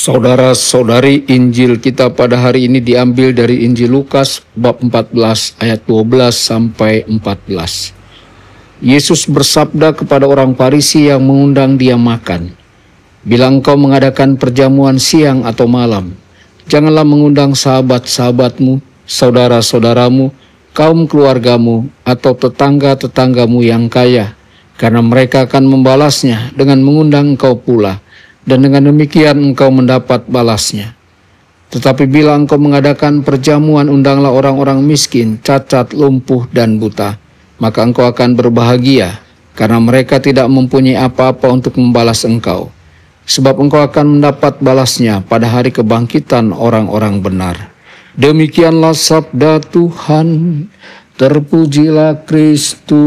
Saudara-saudari, Injil kita pada hari ini diambil dari Injil Lukas bab 14 ayat 12 sampai 14. Yesus bersabda kepada orang Farisi yang mengundang dia makan, "Bila engkau mengadakan perjamuan siang atau malam, janganlah mengundang sahabat-sahabatmu, saudara-saudaramu, kaum keluargamu, atau tetangga-tetanggamu yang kaya, karena mereka akan membalasnya dengan mengundang engkau pula, dan dengan demikian engkau mendapat balasnya. Tetapi bila engkau mengadakan perjamuan, undanglah orang-orang miskin, cacat, lumpuh, dan buta, maka engkau akan berbahagia, karena mereka tidak mempunyai apa-apa untuk membalas engkau. Sebab engkau akan mendapat balasnya pada hari kebangkitan orang-orang benar." Demikianlah sabda Tuhan. Terpujilah Kristus.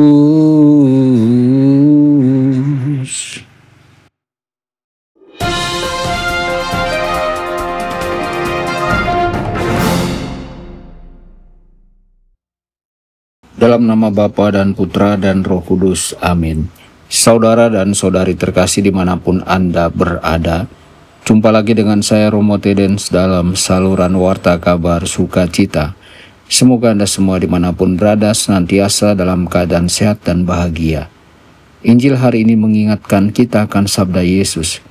Dalam nama Bapa dan Putra dan Roh Kudus. Amin. Saudara dan saudari terkasih dimanapun Anda berada, jumpa lagi dengan saya Romo Tedens dalam saluran Warta Kabar Sukacita. Semoga Anda semua dimanapun berada senantiasa dalam keadaan sehat dan bahagia. Injil hari ini mengingatkan kita akan sabda Yesus.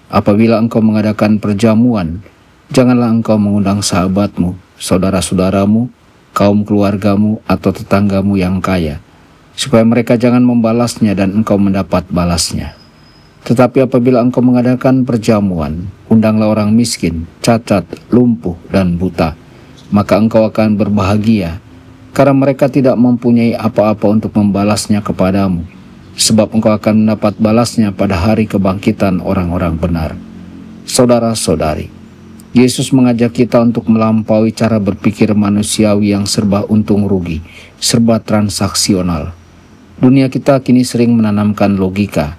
Apabila engkau mengadakan perjamuan, janganlah engkau mengundang sahabatmu, saudara-saudaramu, kaum keluargamu, atau tetanggamu yang kaya, supaya mereka jangan membalasnya dan engkau mendapat balasnya. Tetapi apabila engkau mengadakan perjamuan, undanglah orang miskin, cacat, lumpuh, dan buta, maka engkau akan berbahagia, karena mereka tidak mempunyai apa-apa untuk membalasnya kepadamu, sebab engkau akan mendapat balasnya pada hari kebangkitan orang-orang benar. Saudara-saudari, Yesus mengajak kita untuk melampaui cara berpikir manusiawi yang serba untung rugi, serba transaksional. Dunia kita kini sering menanamkan logika.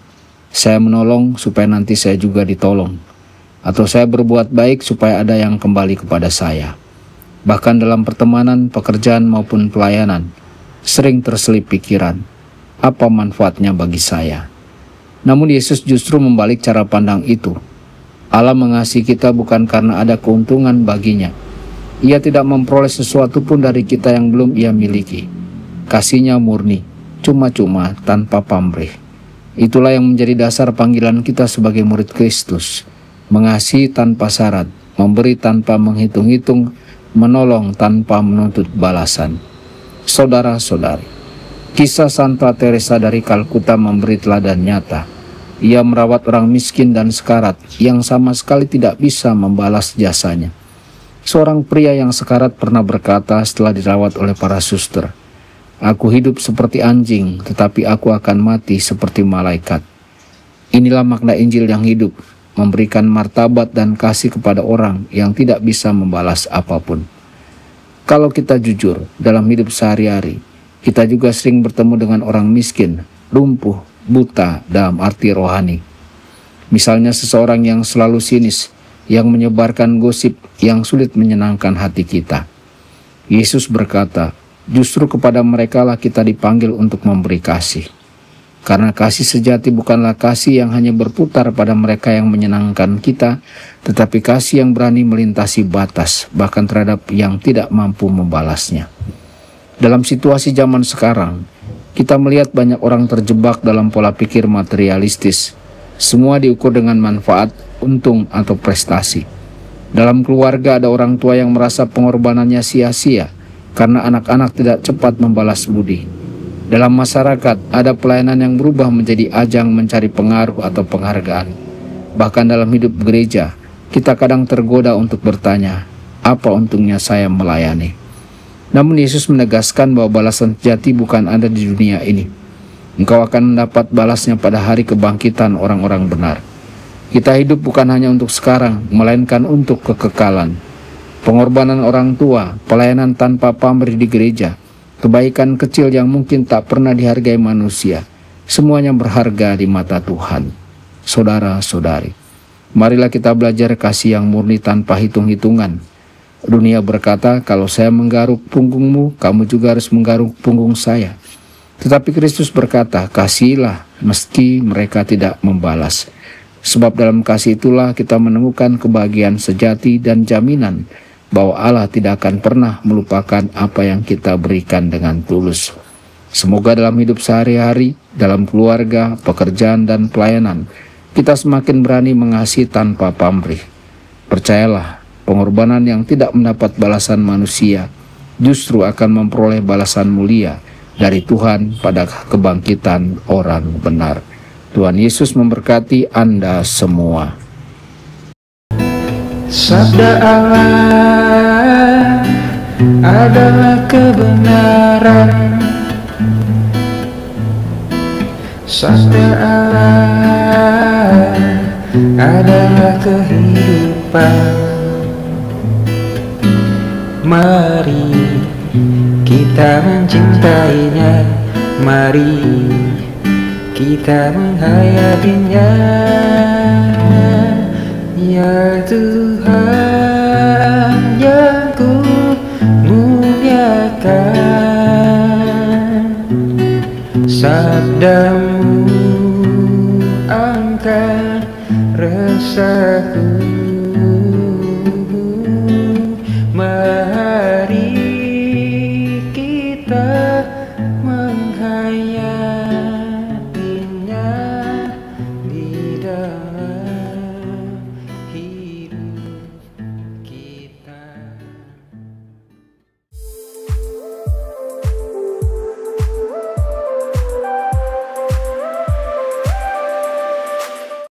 Saya menolong supaya nanti saya juga ditolong. Atau saya berbuat baik supaya ada yang kembali kepada saya. Bahkan dalam pertemanan, pekerjaan maupun pelayanan, sering terselip pikiran, apa manfaatnya bagi saya? Namun Yesus justru membalik cara pandang itu. Allah mengasihi kita bukan karena ada keuntungan baginya. Ia tidak memperoleh sesuatu pun dari kita yang belum ia miliki. Kasihnya murni, cuma-cuma, tanpa pamrih. Itulah yang menjadi dasar panggilan kita sebagai murid Kristus. Mengasihi tanpa syarat, memberi tanpa menghitung-hitung, menolong tanpa menuntut balasan. Saudara-saudari, kisah Santa Teresa dari Kalkuta memberi teladan nyata. Ia merawat orang miskin dan sekarat yang sama sekali tidak bisa membalas jasanya. Seorang pria yang sekarat pernah berkata setelah dirawat oleh para suster, "Aku hidup seperti anjing, tetapi aku akan mati seperti malaikat." Inilah makna Injil yang hidup, memberikan martabat dan kasih kepada orang yang tidak bisa membalas apapun. Kalau kita jujur dalam hidup sehari-hari, kita juga sering bertemu dengan orang miskin, lumpuh, buta dalam arti rohani. Misalnya seseorang yang selalu sinis, yang menyebarkan gosip yang sulit menyenangkan hati kita. Yesus berkata, justru kepada mereka lah kita dipanggil untuk memberi kasih. Karena kasih sejati bukanlah kasih yang hanya berputar pada mereka yang menyenangkan kita, tetapi kasih yang berani melintasi batas, bahkan terhadap yang tidak mampu membalasnya. Dalam situasi zaman sekarang, kita melihat banyak orang terjebak dalam pola pikir materialistis. Semua diukur dengan manfaat, untung, atau prestasi. Dalam keluarga ada orang tua yang merasa pengorbanannya sia-sia karena anak-anak tidak cepat membalas budi. Dalam masyarakat ada pelayanan yang berubah menjadi ajang mencari pengaruh atau penghargaan. Bahkan dalam hidup gereja, kita kadang tergoda untuk bertanya, apa untungnya saya melayani? Namun Yesus menegaskan bahwa balasan sejati bukan ada di dunia ini. Engkau akan mendapat balasnya pada hari kebangkitan orang-orang benar. Kita hidup bukan hanya untuk sekarang, melainkan untuk kekekalan. Pengorbanan orang tua, pelayanan tanpa pamrih di gereja, kebaikan kecil yang mungkin tak pernah dihargai manusia, semuanya berharga di mata Tuhan. Saudara-saudari, marilah kita belajar kasih yang murni tanpa hitung-hitungan. Dunia berkata, kalau saya menggaruk punggungmu, kamu juga harus menggaruk punggung saya. Tetapi Kristus berkata, kasihilah meski mereka tidak membalas. Sebab dalam kasih itulah kita menemukan kebahagiaan sejati dan jaminan bahwa Allah tidak akan pernah melupakan apa yang kita berikan dengan tulus. Semoga dalam hidup sehari-hari, dalam keluarga, pekerjaan, dan pelayanan, kita semakin berani mengasihi tanpa pamrih. Percayalah, pengorbanan yang tidak mendapat balasan manusia justru akan memperoleh balasan mulia dari Tuhan pada kebangkitan orang benar. Tuhan Yesus memberkati Anda semua. Sabda Allah adalah kebenaran. Sabda Allah adalah kehidupan. Mari kita mencintainya, mari kita menghayatinya. Ya Tuhan yang ku muliakan, sabda